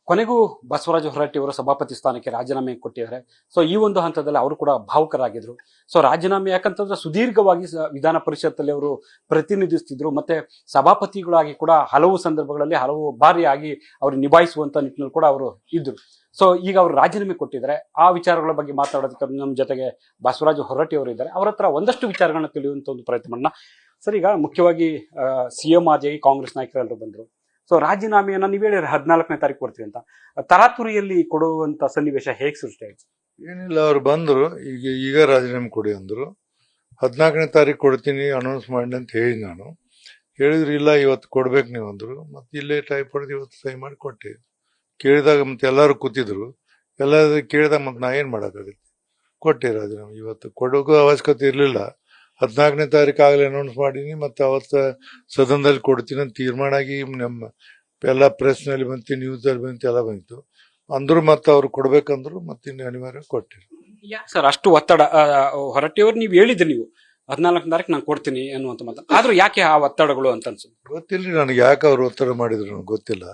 ಕೊನೆಗೂ ಬಸವರಾಜ ಹೊರಟ್ಟಿ ಅವರು ಸಭಾಪತಿ ಸ್ಥಾನಕ್ಕೆ ರಾಜೀನಾಮೆ ಕೊಟ್ಟಿದ್ದಾರೆ. ಸೊ ಈ ಒಂದು ಹಂತದಲ್ಲಿ ಅವರು ಕೂಡ ಭಾವುಕರಾಗಿದ್ರು. ಸೊ ರಾಜೀನಾಮೆ ಯಾಕಂತಂದ್ರೆ ಸುದೀರ್ಘವಾಗಿ ವಿಧಾನ ಪರಿಷತ್ತಲ್ಲಿ ಅವರು ಪ್ರತಿನಿಧಿಸ್ತಿದ್ರು, ಮತ್ತೆ ಸಭಾಪತಿಗಳಾಗಿ ಕೂಡ ಹಲವು ಸಂದರ್ಭಗಳಲ್ಲಿ ಹಲವು ಬಾರಿ ಆಗಿ ಅವರು ನಿಭಾಯಿಸುವಂತ ನಿಟ್ಟಿನಲ್ಲಿ ಕೂಡ ಅವರು ಇದ್ರು. ಸೊ ಈಗ ಅವರು ರಾಜೀನಾಮೆ ಕೊಟ್ಟಿದ್ದಾರೆ. ಆ ವಿಚಾರಗಳ ಬಗ್ಗೆ ಮಾತಾಡೋದಕ್ಕೆ ನಮ್ಮ ಜೊತೆಗೆ ಬಸವರಾಜ ಹೊರಟ್ಟಿ ಅವರು ಇದ್ದಾರೆ. ಅವರ ಹತ್ರ ಒಂದಷ್ಟು ವಿಚಾರಗಳನ್ನ ತಿಳಿಯುವಂತ ಒಂದು ಪ್ರಯತ್ನ ಮಾಡೋಣ. ಸರ್, ಈಗ ಮುಖ್ಯವಾಗಿ ಸಿಎಂ ಆಗಿ ಕಾಂಗ್ರೆಸ್ ನಾಯಕರೆಲ್ಲರೂ ಬಂದರು. ಸೊ ರಾಜೀನಾಮೆಯನ್ನ ನೀವು ಹೇಳಿದ್ರೆ 14ನೇ ತಾರೀಕು ಕೊಡ್ತೀವಿ ಅಂತ, ತರಾತುರಿಯಲ್ಲಿ ಕೊಡುವಂತ ಸನ್ನಿವೇಶ ಹೇಗೆ ಸೃಷ್ಟಿ ಆಯ್ತು? ಏನಿಲ್ಲ, ಅವ್ರು ಬಂದ್ರು, ಈಗ ರಾಜೀನಾಮೆ ಕೊಡಿ ಅಂದ್ರು. 14ನೇ ತಾರೀಕು ಕೊಡ್ತೀನಿ ಅನೌನ್ಸ್ ಮಾಡಿ ಅಂತ ಹೇಳಿ ನಾನು ಹೇಳಿದ್ರು. ಇಲ್ಲ, ಇವತ್ತು ಕೊಡ್ಬೇಕು ನೀವು ಅಂದ್ರು. ಮತ್ತೆ ಇಲ್ಲೇ ಟೈಪ್ ಹೊಡೆದು ಇವತ್ತು ಸಹಿ ಮಾಡಿ ಕೊಟ್ಟೆ. ಕೇಳಿದಾಗ ಮತ್ತೆ ಎಲ್ಲರೂ ಕೂತಿದ್ರು. ಎಲ್ಲರೂ ಕೇಳಿದಾಗ ಮತ್ತೆ ನಾ ಏನ್ ಮಾಡಕ್ಕಾಗತ್ತೆ, ಕೊಟ್ಟೆ ರಾಜೀನಾಮೆ. ಇವತ್ತು ಕೊಡೋಕು ಅವಶ್ಯಕತೆ ಇರಲಿಲ್ಲ. 14ನೇ ತಾರೀಕು ಆಗಲೇ ಅನೌನ್ಸ್ ಮಾಡೀನಿ. ಮತ್ತೆ ಅವತ್ತು ಸದನದಲ್ಲಿ ಕೊಡ್ತೀನಿ ಅಂತ ತೀರ್ಮಾನ ಆಗಿ ನಮ್ಮ ಎಲ್ಲ ಪ್ರೆಸ್ನಲ್ಲಿ ಬಂತು, ನ್ಯೂಸಲ್ಲಿ ಬಂತು, ಎಲ್ಲ ಬಂತು ಅಂದ್ರು. ಮತ್ತೆ ಅವ್ರು ಕೊಡ್ಬೇಕಂದ್ರು. ಮತ್ತೆ ಇನ್ನು ಅನಿವಾರ್ಯ ಕೊಟ್ಟೆ. ಯಾಕೆ ಸರ್ ಅಷ್ಟು ಒತ್ತಡ? ಹೊರಟ್ಟಿಯವ್ರು ನೀವು ಹೇಳಿದ್ರಿ, ನೀವು 14ನೇ ತಾರೀಕು ನಾನು ಕೊಡ್ತೀನಿ ಅನ್ನುವಂತ ಮಾತು. ಆದ್ರೂ ಯಾಕೆ ಆ ಒತ್ತಡಗಳು ಅಂತ ಅನ್ಸುತ್ತೆ? ಗೊತ್ತಿಲ್ಲ ನನಗೆ ಯಾಕೆ ಅವ್ರು ಒತ್ತಡ ಮಾಡಿದ್ರು, ನನಗೆ ಗೊತ್ತಿಲ್ಲ.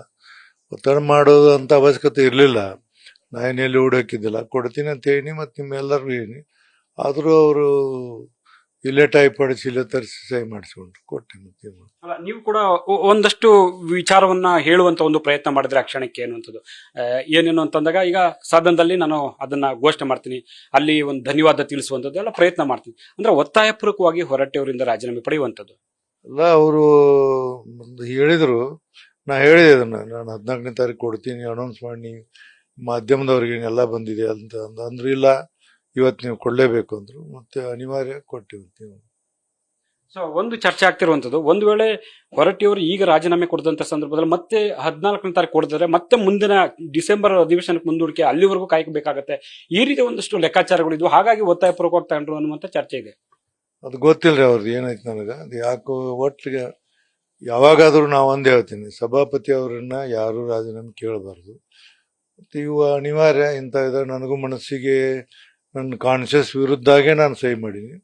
ಒತ್ತಡ ಮಾಡೋದು ಅಂತ ಅವಶ್ಯಕತೆ ಇರಲಿಲ್ಲ. ನಾನೇನೆಲ್ಲಿ ಹುಡುಕಿದ್ದಿಲ್ಲ. ಕೊಡ್ತೀನಿ ಅಂತ ಹೇಳಿ ಮತ್ತೆ ನಿಮ್ಮೆಲ್ಲರಿಗೂ ಹೇಳಿ. ಆದರೂ ಅವರು ಇಲ್ಲೇ ಟೈಪ್ ಹೊಡಿಸಿ ಇಲ್ಲೇ ತರಿಸಿ ಸಹಿ ಮಾಡಿಸ್ಕೊಂಡ್ರು, ಕೊಟ್ಟೆ. ಮತ್ತೆ ನೀವು ಕೂಡ ಒಂದಷ್ಟು ವಿಚಾರವನ್ನ ಹೇಳುವಂತ ಒಂದು ಪ್ರಯತ್ನ ಮಾಡಿದ್ರೆ ಆ ಕ್ಷಣಕ್ಕೆ ಅನ್ನುವಂಥದ್ದು ಏನೇನು ಅಂತಂದಾಗ, ಈಗ ಸದನದಲ್ಲಿ ನಾನು ಅದನ್ನ ಘೋಷಣೆ ಮಾಡ್ತೀನಿ, ಅಲ್ಲಿ ಒಂದು ಧನ್ಯವಾದ ತಿಳಿಸುವಂಥದ್ದು ಎಲ್ಲ ಪ್ರಯತ್ನ ಮಾಡ್ತೀನಿ ಅಂದ್ರೆ ಒತ್ತಾಯಪೂರ್ವಕವಾಗಿ ಹೊರಟ್ಟಿಯವರಿಂದ ರಾಜೀನಾಮೆ ಪಡೆಯುವಂಥದ್ದು ಅಲ್ಲ. ಅವರು ಹೇಳಿದ್ರು, ನಾ ಹೇಳಿದೆ ಅದನ್ನ, ನಾನು 14ನೇ ತಾರೀಕು ಕೊಡ್ತೀನಿ ಅನೌನ್ಸ್ ಮಾಡಿ ಮಾಧ್ಯಮದವ್ರಿಗೆ ಎಲ್ಲ ಬಂದಿದೆ ಅಂತ ಅಂದ್ರು. ಇಲ್ಲ, ಇವತ್ತು ನೀವು ಕೊಡ್ಲೇಬೇಕು ಅಂದ್ರು. ಮತ್ತೆ ಅನಿವಾರ್ಯ ಕೊಟ್ಟಿವಿ. ಸೊ ಒಂದು ಚರ್ಚೆ ಆಗ್ತಿರುವಂತದ್ದು, ಒಂದು ವೇಳೆ ಹೊರಟ್ಟಿಯವರು ಈಗ ರಾಜೀನಾಮೆ ಕೊಡದಂತ ಸಂದರ್ಭದಲ್ಲಿ ಮತ್ತೆ 14ನೇ ತಾರೀಕು ಕೊಡಿದ್ರೆ ಮತ್ತೆ ಮುಂದಿನ ಡಿಸೆಂಬರ್ ಅಧಿವೇಶನಕ್ಕೆ ಮುಂದೂಡಿಕೆ ಅಲ್ಲಿವರೆಗೂ ಕಾಯ್ಬೇಕಾಗತ್ತೆ. ಈ ರೀತಿ ಒಂದಷ್ಟು ಲೆಕ್ಕಾಚಾರಗಳಿದ್ವು, ಹಾಗಾಗಿ ಒತ್ತಾಯಪೂರ್ವಕವಾಗಿ ತಗೊಂಡ್ರು ಅನ್ನುವಂತ ಚರ್ಚೆ ಇದೆ. ಅದು ಗೊತ್ತಿಲ್ರಿ ಅವ್ರದ್ದು ಏನಾಯ್ತು ನನಗೆ. ಅದು ಯಾಕೋ ಒಟ್ಟಿಗೆ ಯಾವಾಗಾದ್ರೂ ನಾವು ಒಂದೇ ಹೇಳ್ತೀನಿ, ಸಭಾಪತಿ ಅವರನ್ನ ಯಾರು ರಾಜೀನಾಮೆ ಕೇಳಬಾರ್ದು. ಮತ್ತೆ ಇವು ಅನಿವಾರ್ಯ ಇಂಥ ಇದ್ರೆ ನನಗೂ ಮನಸ್ಸಿಗೆ ನನ್ನ ಕಾನ್ಶಿಯಸ್ ವಿರುದ್ಧಾಗೆ ನಾನು ಸಹಿ ಮಾಡೀನಿ.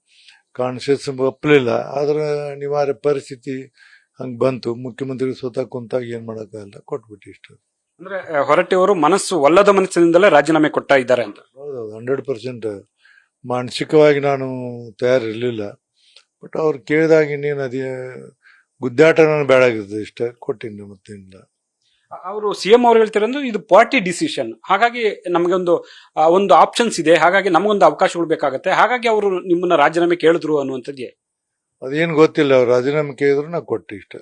ಕಾನ್ಶಿಯಸ್ ಒಪ್ಪಲಿಲ್ಲ. ಆದ್ರೆ ಅನಿವಾರ್ಯ ಪರಿಸ್ಥಿತಿ ಹಂಗೆ ಬಂತು. ಮುಖ್ಯಮಂತ್ರಿ ಸ್ವತಃ ಕುಂತಾಗ ಏನ್ ಮಾಡೋಕ್ಕಾಗಲ್ಲ, ಕೊಟ್ಬಿಟ್ಟು ಇಷ್ಟ. ಅಂದ್ರೆ ಹೊರಟ್ಟಿಯವರು ಮನಸ್ಸು ಒಲ್ಲದ ಮನಸ್ಸಿನಿಂದಲೇ ರಾಜೀನಾಮೆ ಕೊಡ್ತಾ ಇದ್ದಾರೆ ಅಂತ? ಹೌದೌದು, 100%. ಮಾನಸಿಕವಾಗಿ ನಾನು ತಯಾರಿರ್ಲಿಲ್ಲ. ಬಟ್ ಅವ್ರು ಕೇಳಿದಾಗ ಇನ್ನೇನು ಅದೇ ಗುದ್ದಾಟ ನಾನು ಬೇಡಾಗಿರ್ತದೆ, ಇಷ್ಟ ಕೊಟ್ಟಿನಿ. ಮತ್ತೇನಿಲ್ಲ. ಅವರು ಸಿಎಂ ಅವ್ರು ಹೇಳ್ತಿರೋದು ಇದು ಪಾರ್ಟಿ ಡಿಸಿಷನ್, ಹಾಗಾಗಿ ನಮಗೆ ಒಂದು ಆಪ್ಷನ್ಸ್ ಇದೆ, ಹಾಗಾಗಿ ನಮಗೊಂದು ಅವಕಾಶಗಳು ಬೇಕಾಗತ್ತೆ, ಹಾಗಾಗಿ ಅವರು ನಿಮ್ಮನ್ನ ರಾಜೀನಾಮೆ ಕೇಳಿದ್ರು ಅನ್ನುವಂಥದ್ದೇ. ಅದೇನು ಗೊತ್ತಿಲ್ಲ. ಅವ್ರು ರಾಜೀನಾಮೆ ಕೇಳಿದ್ರು ನಾ ಕೊಟ್ಟೆ ಇಷ್ಟ.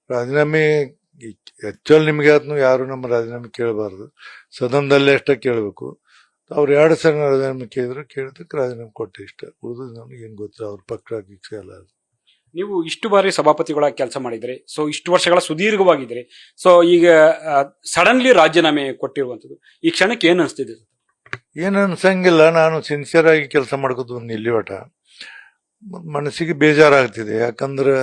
ರಾಜೀನಾಮೆ ಆಕ್ಚುಲ್ ನಿಮ್ಗೆ ಯಾರು ನಮ್ಮ ರಾಜೀನಾಮೆ ಕೇಳಬಾರ್ದು, ಸದನದಲ್ಲೇ ಅಷ್ಟೇ ಕೇಳಬೇಕು. ಅವ್ರು 2 ಸಲ ರಾಜೀನಾಮೆ ಕೇಳಿದಕ್ಕೆ ರಾಜೀನಾಮೆ ಕೊಟ್ಟೆ ಇಷ್ಟ. ಉಳಿದು ನನಗೆ ಏನು ಗೊತ್ತಿಲ್ಲ, ಅವ್ರ ಪಕ್ಷ ಗಿಕ್ಷ ಎಲ್ಲ. ನೀವು ಇಷ್ಟು ಬಾರಿ ಸಭಾಪತಿಗಳಾಗಿ ಕೆಲಸ ಮಾಡಿದ್ರಿ, ಸೊ ಇಷ್ಟು ವರ್ಷಗಳ ಸುದೀರ್ಘವಾಗಿದ್ರಿ. ಸೊ ಈಗ ಸಡನ್ಲಿ ರಾಜೀನಾಮೆ ಕೊಟ್ಟಿರುವಂತದ್ದು ಈ ಕ್ಷಣಕ್ಕೆ ಏನ್ ಅನಿಸ್ತಿದೆ? ಏನು ಅನ್ಸಂಗಿಲ್ಲ. ನಾನು ಸಿನ್ಸಿಯರ್ ಆಗಿ ಕೆಲಸ ಮಾಡ್ಕೋತ ಇಲ್ಲಿ ಒಟ ಮನಸ್ಸಿಗೆ ಬೇಜಾರಾಗ್ತಿದೆ. ಯಾಕಂದ್ರೆ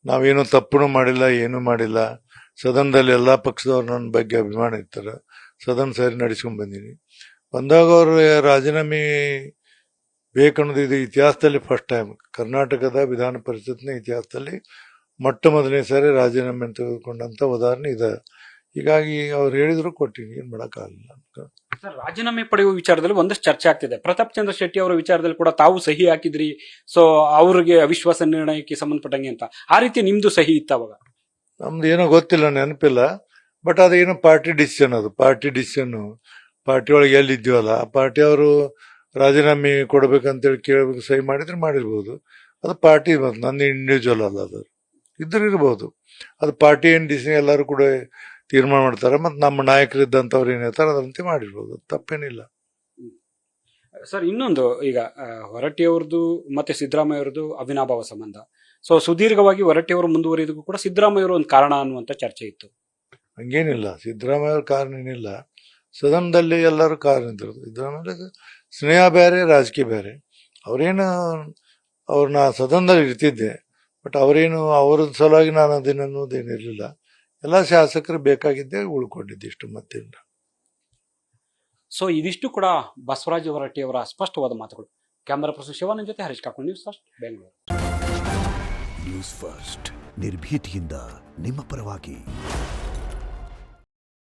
ನಾವೇನು ತಪ್ಪು ಮಾಡಿಲ್ಲ, ಏನು ಮಾಡಿಲ್ಲ. ಸದನದಲ್ಲಿ ಎಲ್ಲಾ ಪಕ್ಷದವ್ರು ನನ್ನ ಬಗ್ಗೆ ಅಭಿಮಾನ ಇರ್ತಾರೆ. ಸದನ ಸರಿ ನಡೆಸ್ಕೊಂಡ್ ಬಂದೀನಿ. ಬಂದಾಗ ಅವರು ರಾಜೀನಾಮೆ ಬೇಕನ್ನೋದು ಇದು ಇತಿಹಾಸದಲ್ಲಿ ಫಸ್ಟ್ ಟೈಮ್. ಕರ್ನಾಟಕದ ವಿಧಾನ ಪರಿಷತ್ನ ಇತಿಹಾಸದಲ್ಲಿ ಮೊಟ್ಟ ಮೊದಲನೇ ಸಾರಿ ರಾಜೀನಾಮೆ ತೆಗೆದುಕೊಂಡಂತ ಉದಾಹರಣೆ ಇದೆ. ಹೀಗಾಗಿ ಅವ್ರು ಹೇಳಿದ್ರು ಕೊಟ್ಟಿನಿ, ಏನ್ ಮಾಡಕ್ಕಾಗಲ್ಲ. ಸರ್, ರಾಜೀನಾಮೆ ಪಡೆಯುವ ವಿಚಾರದಲ್ಲಿ ಒಂದಷ್ಟು ಚರ್ಚೆ ಆಗ್ತಿದೆ. ಪ್ರತಾಪ್ ಚಂದ್ರ ಶೆಟ್ಟಿ ಅವರ ವಿಚಾರದಲ್ಲಿ ಕೂಡ ತಾವು ಸಹಿ ಹಾಕಿದ್ರಿ, ಸೊ ಅವ್ರಿಗೆ ಅವಿಶ್ವಾಸ ನಿರ್ಣಯಕ್ಕೆ ಸಂಬಂಧಪಟ್ಟಂಗೆ ಅಂತ. ಆ ರೀತಿ ನಿಮ್ದು ಸಹಿ ಇತ್ತ ಅವಾಗ? ನಮ್ದು ಏನೋ ಗೊತ್ತಿಲ್ಲ, ನೆನಪಿಲ್ಲ. ಬಟ್ ಅದೇನೋ ಪಾರ್ಟಿ ಡಿಸಿಷನ್. ಅದು ಪಾರ್ಟಿ ಡಿಸಿಷನ್. ಪಾರ್ಟಿ ಒಳಗೆ ಎಲ್ಲಿದ್ದೀವಲ್ಲ ಆ ಪಾರ್ಟಿ ಅವರು ರಾಜೀನಾಮೆ ಕೊಡ್ಬೇಕಂತೇಳಿ ಕೇಳಬೇಕು, ಸಹಿ ಮಾಡಿದ್ರೆ ಮಾಡಿರ್ಬೋದು. ಅದು ಪಾರ್ಟಿ ಬಂತು, ನಂದು ಇಂಡಿವಿಜುವಲ್ ಅಲ್ಲ. ಅದು ಇರ್ಬೋದು. ಅದು ಪಾರ್ಟಿ ಏನ್ ಡಿಸಿಷನ್ ಎಲ್ಲರೂ ಕೂಡ ತೀರ್ಮಾನ ಮಾಡ್ತಾರೆ. ಮತ್ತೆ ನಮ್ಮ ನಾಯಕರಿದ್ದಂಥವ್ರು ಏನ್ ಹೇಳ್ತಾರೆ ಅದರಂತೆ ಮಾಡಿರ್ಬೋದು, ತಪ್ಪೇನಿಲ್ಲ. ಸರ್, ಇನ್ನೊಂದು, ಈಗ ಹೊರಟ್ಟಿಯವ್ರದ್ದು ಮತ್ತೆ ಸಿದ್ದರಾಮಯ್ಯ ಅವ್ರದ್ದು ಅವಿನಾಭಾವ ಸಂಬಂಧ. ಸೊ ಸುದೀರ್ಘವಾಗಿ ಹೊರಟ್ಟಿಯವರು ಮುಂದುವರಿದಕ್ಕೂ ಕೂಡ ಸಿದ್ದರಾಮಯ್ಯ ಅವರು ಒಂದು ಕಾರಣ ಅನ್ನುವಂತ ಚರ್ಚೆ ಇತ್ತು. ಹಂಗೇನಿಲ್ಲ, ಸಿದ್ದರಾಮಯ್ಯ ಅವ್ರ ಕಾರಣ ಏನಿಲ್ಲ. ಸದನದಲ್ಲಿ ಎಲ್ಲರೂ ಕಾರಣ ಇದ್ರು. ಸಿದ್ದರಾಮಯ್ಯ ಸ್ನೇಹ ಬೇರೆ, ರಾಜಕೀಯ ಬೇರೆ. ಅವ್ರೇನು ಅವ್ರನ್ನ ಸದನದಲ್ಲಿ ಇರ್ತಿದ್ದೆ. ಬಟ್ ಅವರೇನು ಅವ್ರ ಸಲುವಾಗಿ ನಾನು ಅದೇನನ್ನೋದೇನಿರ್ಲಿಲ್ಲ. ಎಲ್ಲ ಶಾಸಕರು ಬೇಕಾಗಿದ್ದೆ, ಉಳ್ಕೊಂಡಿದ್ದೆ, ಇಷ್ಟು ಮತ್ತೇನಿಲ್ಲ. ಸೊ ಇದಿಷ್ಟು ಕೂಡ ಬಸವರಾಜ ಹೊರಟ್ಟಿ ಅವರ ಸ್ಪಷ್ಟವಾದ ಮಾತುಗಳು. ಕ್ಯಾಮರಾ ಪರ್ಸನ್ ಶಿವಾನಂದ್ ಜೊತೆ ಹರೀಶ್ ಕಾಕೊಂಡು, news first, Bengaluru. News first, ನಿರ್ಭೀತಿಯಿಂದ ನಿಮ್ಮ ಪರವಾಗಿ.